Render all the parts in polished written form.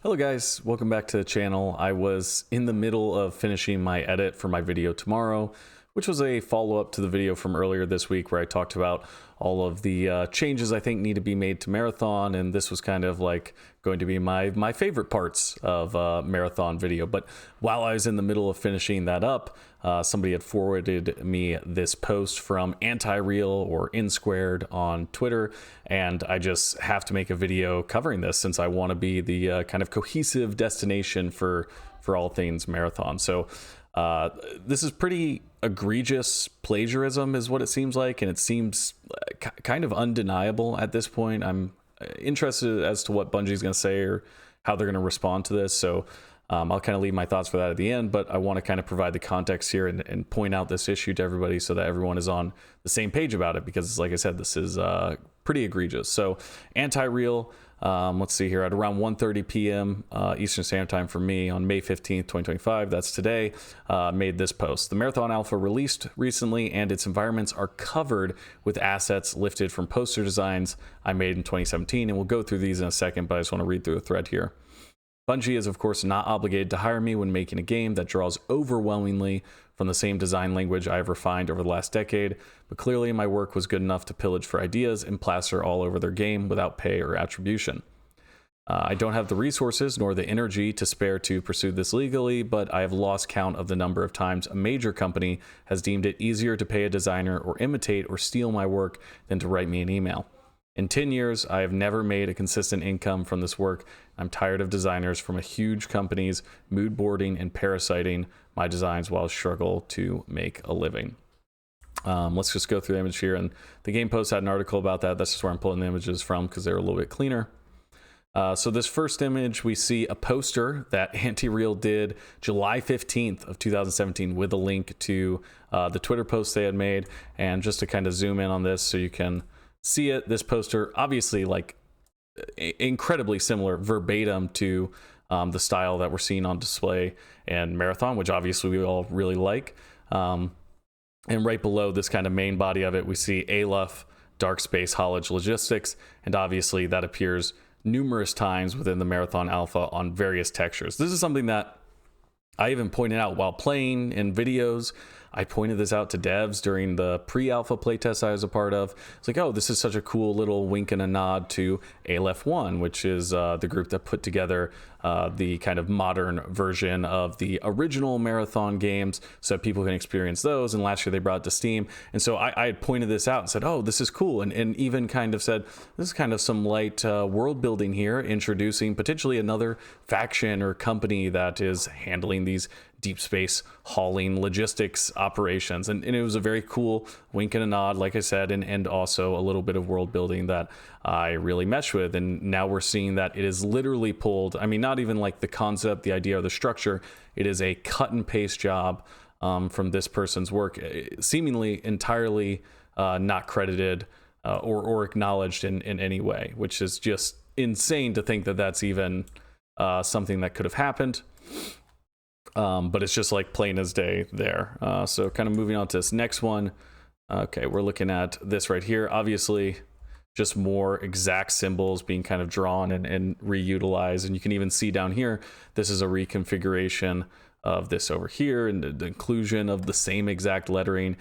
Hello guys, welcome back to the channel. I was in the middle of finishing my edit for my video tomorrow, which was a follow-up to the video from earlier this week where I talked about all of the changes I think need to be made to Marathon, and this was kind of like going to be my favorite parts of Marathon video. But while I was in the middle of finishing that up, somebody had forwarded me this post from Antireal or N Squared on Twitter, and I just have to make a video covering this since I want to be the kind of cohesive destination for all things Marathon. So this is pretty egregious plagiarism is what it seems like, and it seems kind of undeniable at this point. I'm interested as to what Bungie's going to say or how they're going to respond to this, so I'll kind of leave my thoughts for that at the end, but I want to kind of provide the context here and point out this issue to everybody so that everyone is on the same page about it, because like I said, this is pretty egregious. So Antireal, let's see here, at around 1:30 p.m. Eastern Standard Time for me on May 15th, 2025, that's today, made this post. The Marathon Alpha released recently, and its environments are covered with assets lifted from poster designs I made in 2017, and we'll go through these in a second, but I just want to read through the thread here. Bungie is, of course, not obligated to hire me when making a game that draws overwhelmingly from the same design language I have refined over the last decade, but clearly my work was good enough to pillage for ideas and plaster all over their game without pay or attribution. I don't have the resources nor the energy to spare to pursue this legally, but I have lost count of the number of times a major company has deemed it easier to pay a designer or imitate or steal my work than to write me an email. In 10 years, I have never made a consistent income from this work. I'm tired of designers from huge companies mood boarding and parasiting my designs while I struggle to make a living. Let's just go through the image here. And the game post had an article about that. That's just where I'm pulling the images from because they're a little bit cleaner. So this first image, we see a poster that Antireal did July 15th of 2017 with a link to the Twitter post they had made. And just to kind of zoom in on this so you can see it, this poster obviously like incredibly similar verbatim to the style that we're seeing on display in Marathon, which obviously we all really like. And right below this kind of main body of it, we see Aleph, Dark Space, Haulage Logistics, and obviously that appears numerous times within the Marathon Alpha on various textures. This is something that I even pointed out while playing in videos. I pointed this out to devs during the pre-alpha playtest I was a part of. It's like, oh, this is such a cool little wink and a nod to Aleph 1, which is the group that put together the kind of modern version of the original Marathon games so that people can experience those. And last year they brought it to Steam. And so I had pointed this out and said, oh, this is cool. And even kind of said, this is kind of some light world building here, introducing potentially another faction or company that is handling these deep space hauling logistics operations, and it was a very cool wink and a nod, like I said, and also a little bit of world building that I really meshed with. And now we're seeing that it is literally pulled, I mean, not even like the concept, the idea, or the structure, it is a cut and paste job from this person's work, seemingly entirely not credited or acknowledged in any way, which is just insane to think that that's even something that could have happened. But it's just like plain as day there. So kind of moving on to this next one. Okay, we're looking at this right here. Obviously, just more exact symbols being kind of drawn and reutilized. And you can even see down here, this is a reconfiguration of this over here and the inclusion of the same exact lettering.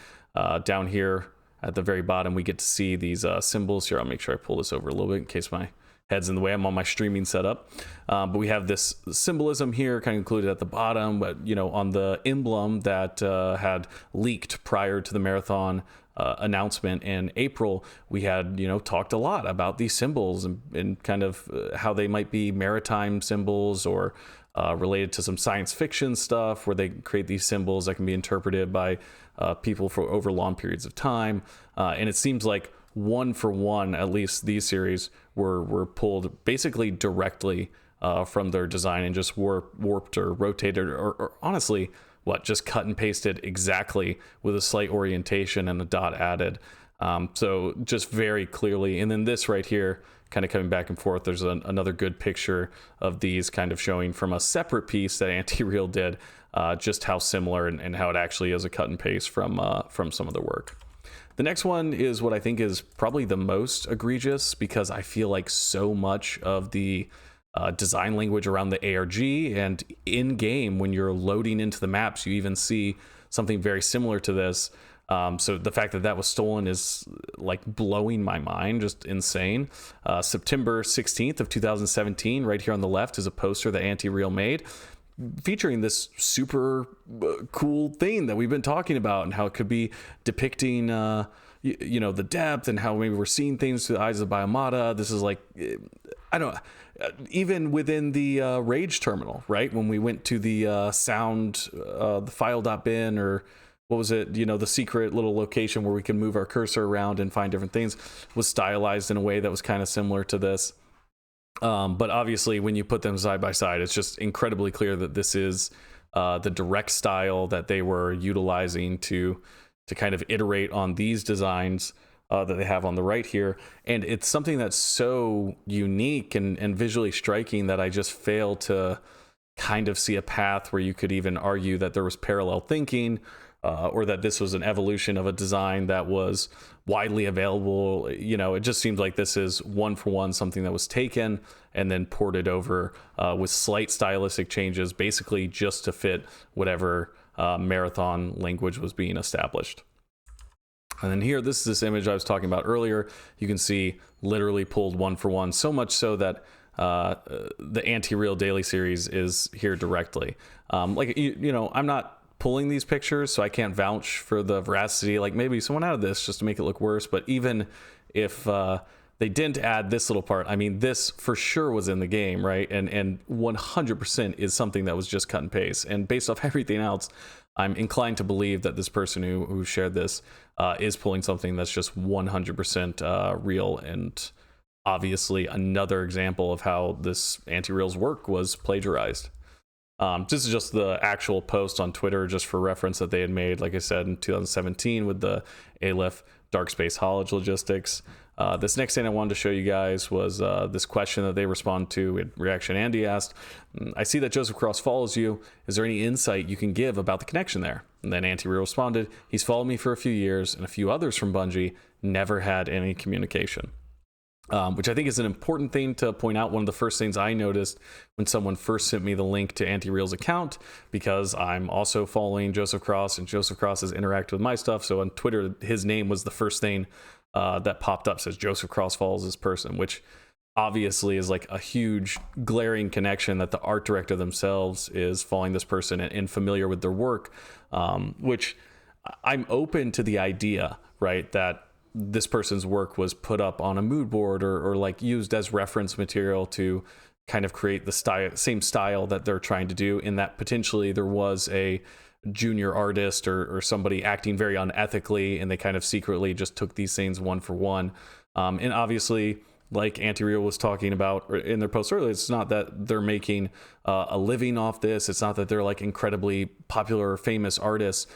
Down here at the very bottom, we get to see these symbols here. I'll make sure I pull this over a little bit in case my head's in the way. I'm on my streaming setup, but we have this symbolism here kind of included at the bottom, but you know, on the emblem that had leaked prior to the Marathon announcement in April, we had, you know, talked a lot about these symbols and kind of how they might be maritime symbols or related to some science fiction stuff where they create these symbols that can be interpreted by people for over long periods of time. And it seems like one for one, at least these series were pulled basically directly from their design and just warped or rotated or honestly, just cut and pasted exactly with a slight orientation and a dot added. So just very clearly. And then this right here, kind of coming back and forth, there's another good picture of these kind of showing from a separate piece that Antireal did, just how similar and how it actually is a cut and paste from some of the work. The next one is what I think is probably the most egregious, because I feel like so much of the design language around the ARG, and in game when you're loading into the maps, you even see something very similar to this. So the fact that that was stolen is like blowing my mind, just insane. September 16th of 2017, right here on the left is a poster that Antireal made featuring this super cool thing that we've been talking about, and how it could be depicting the depth, and how maybe we're seeing things through the eyes of Biomata. This is like, I don't even within the Rage terminal, right? When we went to the sound, the file.bin, or what was it? The secret little location where we can move our cursor around and find different things, was stylized in a way that was kind of similar to this. But obviously when you put them side by side, it's just incredibly clear that this is the direct style that they were utilizing to kind of iterate on these designs that they have on the right here. And it's something that's so unique and visually striking that I just fail to kind of see a path where you could even argue that there was parallel thinking, or that this was an evolution of a design that was widely available. It just seems like this is one for one something that was taken and then ported over with slight stylistic changes, basically just to fit whatever Marathon language was being established. And then here, this is this image I was talking about earlier. You can see literally pulled one for one, so much so that the Antireal daily series is here directly. I'm not pulling these pictures, so I can't vouch for the veracity. Like, maybe someone added this just to make it look worse, but even if they didn't add this little part, I mean, this for sure was in the game, right? And 100% is something that was just cut and paste. And based off everything else, I'm inclined to believe that this person who shared this is pulling something that's just 100% real, and obviously another example of how this Antireal's work was plagiarized. This is just the actual post on Twitter, just for reference, that they had made, like I said, in 2017 with the Aleph Dark Space Haulage logistics. This next thing I wanted to show you guys was this question that they respond to in reaction. Andy asked, "I see that Joseph Cross follows you. Is there any insight you can give about the connection there?" And then Antireal responded, "He's followed me for a few years, and a few others from Bungie, never had any communication." Which I think is an important thing to point out. One of the first things I noticed when someone first sent me the link to Antireal's account, because I'm also following Joseph Cross, and Joseph Cross has interacted with my stuff. So on Twitter, his name was the first thing that popped up, says Joseph Cross follows this person, which obviously is like a huge glaring connection, that the art director themselves is following this person and familiar with their work, which I'm open to the idea, right, that this person's work was put up on a mood board or like used as reference material to kind of create the same style that they're trying to do, in that potentially there was a junior artist or somebody acting very unethically, and they kind of secretly just took these things one for one. And obviously, like Antireal was talking about in their post earlier, it's not that they're making a living off this. It's not that they're like incredibly popular or famous artists.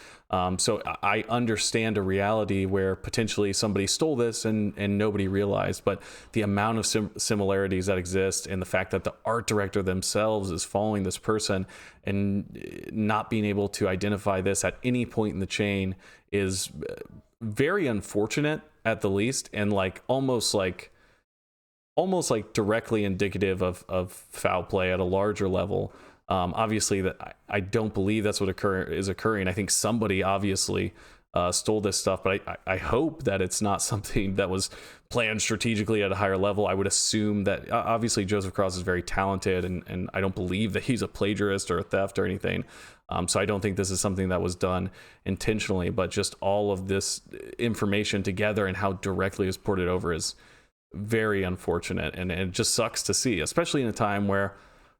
So I understand a reality where potentially somebody stole this and nobody realized, but the amount of similarities that exist, and the fact that the art director themselves is following this person and not being able to identify this at any point in the chain is very unfortunate at the least, and like almost like directly indicative of foul play at a larger level. Obviously, that I don't believe that's what is occurring. I think somebody obviously stole this stuff, but I hope that it's not something that was planned strategically at a higher level. I would assume that obviously Joseph Cross is very talented, and I don't believe that he's a plagiarist or a theft or anything. So I don't think this is something that was done intentionally, but just all of this information together and how directly it was ported over is very unfortunate, and it just sucks to see, especially in a time where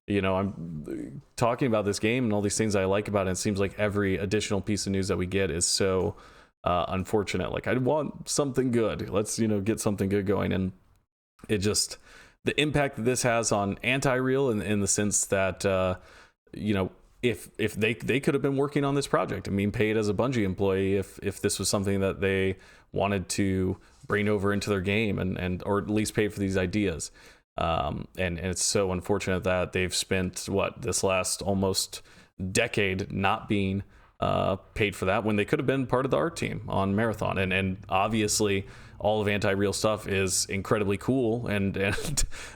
I'm talking about this game and all these things I like about it. It seems like every additional piece of news that we get is so unfortunate. Like, I want something good. Let's get something good going, and it just, the impact that this has on Antireal in the sense that if they could have been working on this project and being paid as a Bungie employee if this was something that they wanted to bring over into their game and or at least pay for these ideas. And it's so unfortunate that they've spent this last almost decade not being paid for that, when they could have been part of the art team on Marathon. And obviously all of Antireal stuff is incredibly cool and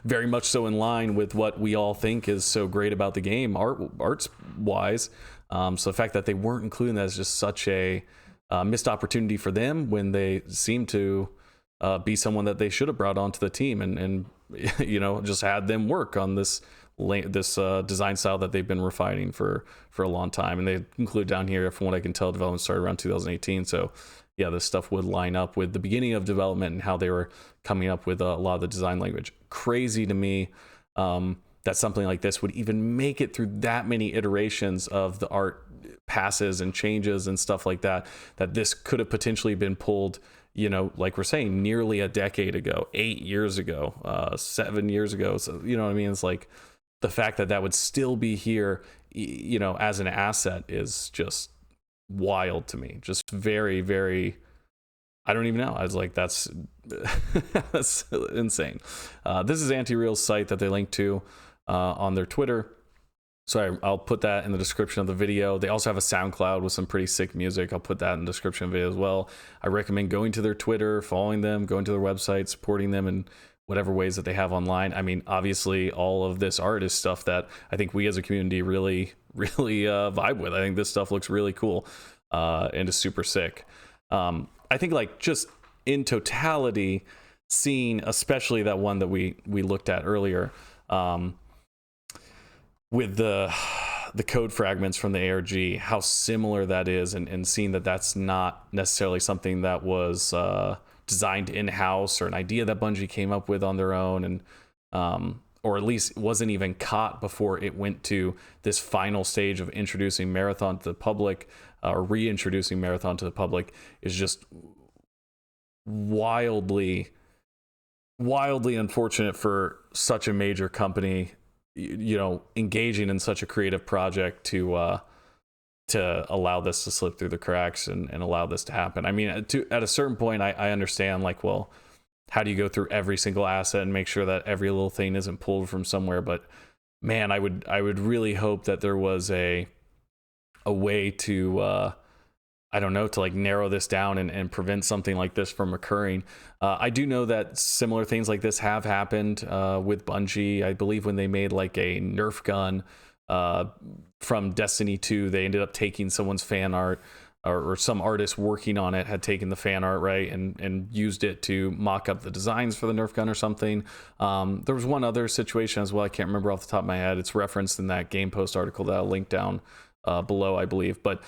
very much so in line with what we all think is so great about the game arts wise. So the fact that they weren't including that is just such a missed opportunity for them, when they seem to be someone that they should have brought onto the team and you know, just had them work on this design style that they've been refining for a long time. And they include down here, from what I can tell, development started around 2018. So yeah, this stuff would line up with the beginning of development and how they were coming up with a lot of the design language. Crazy to me that something like this would even make it through that many iterations of the art passes and changes and stuff like that, that this could have potentially been pulled, you know, like we're saying, nearly a decade ago, 8 years ago, 7 years ago. So, you know what I mean? It's like the fact that that would still be here, you know, as an asset is just wild to me. Just very, very, I don't even know. I was like, that's that's insane. This is Antireal's site that they link to on their Twitter. So I'll put that in the description of the video. They also have a SoundCloud with some pretty sick music. I'll put that in the description of the video as well. I recommend going to their Twitter, following them, going to their website, supporting them in whatever ways that they have online. I mean, obviously, all of this art is stuff that I think we as a community really vibe with. I think this stuff looks really cool and is super sick. I think, like, just in totality, seeing especially that one that we looked at earlier, with the code fragments from the ARG, how similar that is, and seeing that that's not necessarily something that was designed in-house or an idea that Bungie came up with on their own, and or at least wasn't even caught before it went to this final stage of introducing Marathon to the public, or reintroducing Marathon to the public, is just wildly unfortunate for such a major company, you know, engaging in such a creative project to allow this to slip through the cracks and allow this to happen. I mean, at a certain point, I understand, like, well, how do you go through every single asset and make sure that every little thing isn't pulled from somewhere? But man, I would really hope that there was a way to I don't know, to like narrow this down and prevent something like this from occurring. I do know that similar things like this have happened with Bungie. I believe when they made like a Nerf gun from Destiny 2, they ended up taking someone's fan art, or some artist working on it had taken the fan art, right, and used it to mock up the designs for the Nerf gun or something. There was one other situation as well. I can't remember off the top of my head. It's referenced in that Game Post article that I'll link down below, I believe. But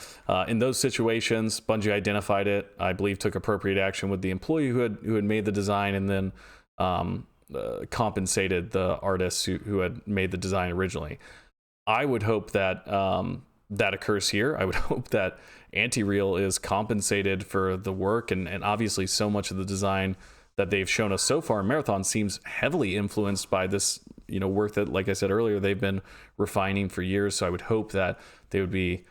in those situations, Bungie identified it, I believe, took appropriate action with the employee who had made the design, and then compensated the artists who had made the design originally. I would hope that that occurs here. I would hope that Antireal is compensated for the work, and obviously so much of the design that they've shown us so far in Marathon seems heavily influenced by this, you know, work that, like I said earlier, they've been refining for years. So I would hope that they would be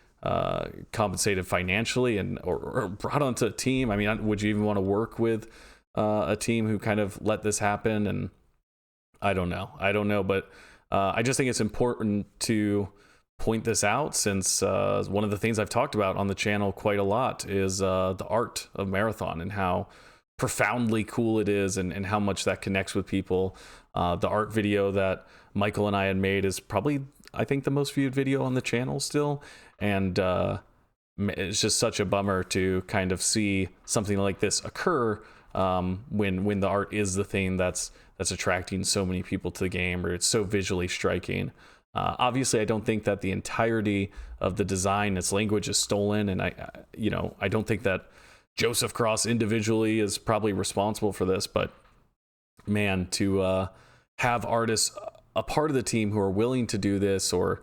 compensated financially and or brought onto a team. I mean, would you even want to work with a team who kind of let this happen? And I don't know, but I just think it's important to point this out, since one of the things I've talked about on the channel quite a lot is the art of Marathon and how profoundly cool it is, and how much that connects with people. The art video that Michael and I had made is probably, I think, the most viewed video on the channel still, and it's just such a bummer to kind of see something like this occur when the art is the thing that's attracting so many people to the game, or it's so visually striking. Obviously, I don't think that the entirety of the design, its language, is stolen, and I don't think that Joseph Cross individually is probably responsible for this, but man, to have artists a part of the team who are willing to do this, or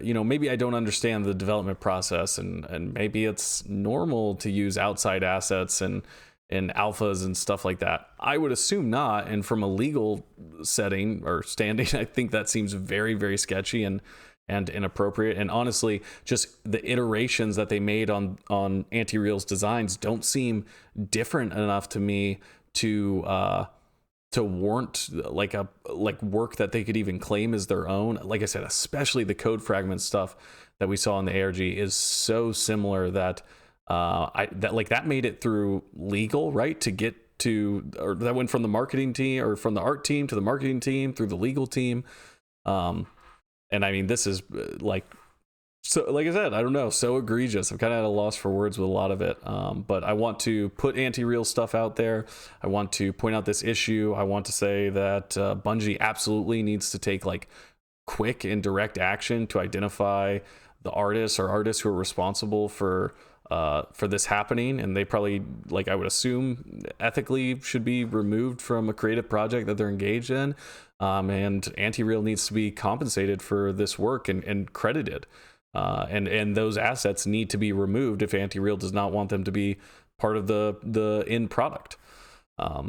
maybe I don't understand the development process, and maybe it's normal to use outside assets and alphas and stuff like that. I would assume not, and from a legal setting or standing, I think that seems very, very sketchy and inappropriate. And honestly, just the iterations that they made on Antireal's designs don't seem different enough to me to warrant like work that they could even claim as their own. Like I said, especially the code fragment stuff that we saw in the ARG is so similar that that made it through legal, right, to get that went from the marketing team, or from the art team to the marketing team through the legal team. And I mean, this is like, so like I said, I don't know, so egregious. I'm kind of at a loss for words with a lot of it. But I want to put Antireal stuff out there. I want to point out this issue. I want to say that Bungie absolutely needs to take like quick and direct action to identify the artists who are responsible for this happening, and they probably, like I would assume, ethically should be removed from a creative project that they're engaged in. And Antireal needs to be compensated for this work and credited. And those assets need to be removed if Antireal does not want them to be part of the end product.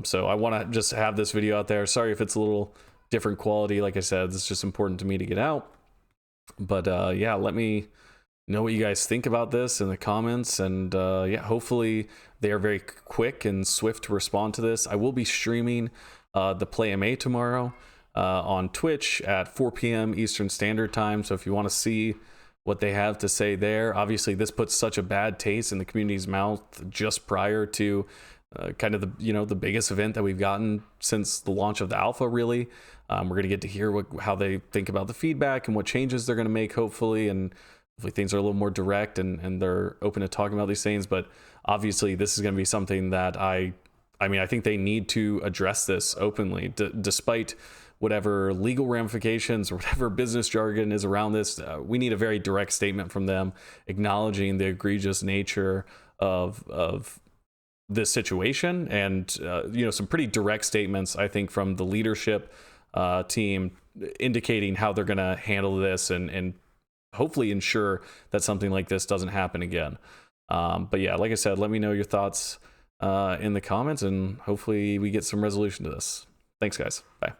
So I want to just have this video out there. Sorry if it's a little different quality. Like I said, it's just important to me to get out. But yeah, let me know what you guys think about this in the comments. And yeah, hopefully they are very quick and swift to respond to this. I will be streaming the Play MA tomorrow on Twitch at 4 p.m. Eastern Standard Time. So if you want to see what they have to say there, obviously this puts such a bad taste in the community's mouth just prior to kind of the biggest event that we've gotten since the launch of the alpha, really. We're going to get to hear how they think about the feedback and what changes they're going to make, hopefully, and hopefully things are a little more direct and they're open to talking about these things. But obviously this is going to be something that I think they need to address this openly, despite whatever legal ramifications or whatever business jargon is around this. We need a very direct statement from them acknowledging the egregious nature of this situation, and some pretty direct statements, I think, from the leadership team indicating how they're going to handle this and hopefully ensure that something like this doesn't happen again. But yeah, like I said, let me know your thoughts in the comments, and hopefully we get some resolution to this. Thanks, guys. Bye.